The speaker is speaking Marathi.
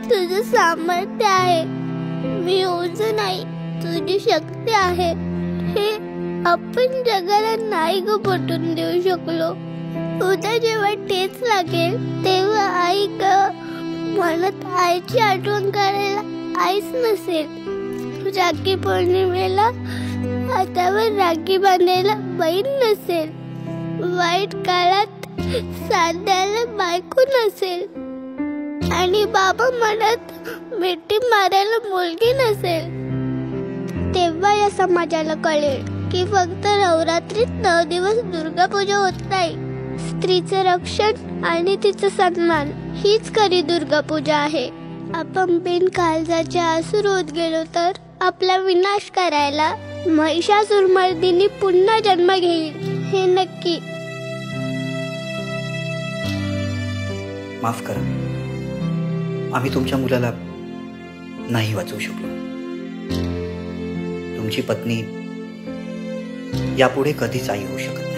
तुझं सामर्थ्य आहे, मी ओझ नाही, तुझी शक्ती आहे हे आपण जगाला नाही ग पटवून देऊ शकलो. उद्या जेव्हा ठेच लागेल तेव्हा आई ग म्हणत आईची आठवण करायला आईच नसेल. राखी पौर्णिमेला हातावर राखी बांधायला बहीण नसेल. वाईट काळात साथ द्यायला बायको नसेल. आणि बाबा म्हणत मिठी मारायला मुलगी नसेल. तेव्हा या समाजाला कळेल की फक्त नवरात्रीत 9 दिवस दुर्गा पूजा होत नाही. स्त्रीचे रक्षण आणि तिचा सन्मान हीच खरी दुर्गा पूजा आहे. आपण बिन काळजाचे आसूर होत गेलो तर आपला विनाश करायला महिषासुरमर्दिनी पुन्हा जन्म घेईल हे नक्की. माफ करा, आम्ही तुमच्या मुलाला नाही वाचवू शकलो. तुमची पत्नी यापुढे कधीच आई होऊ शकत नाही.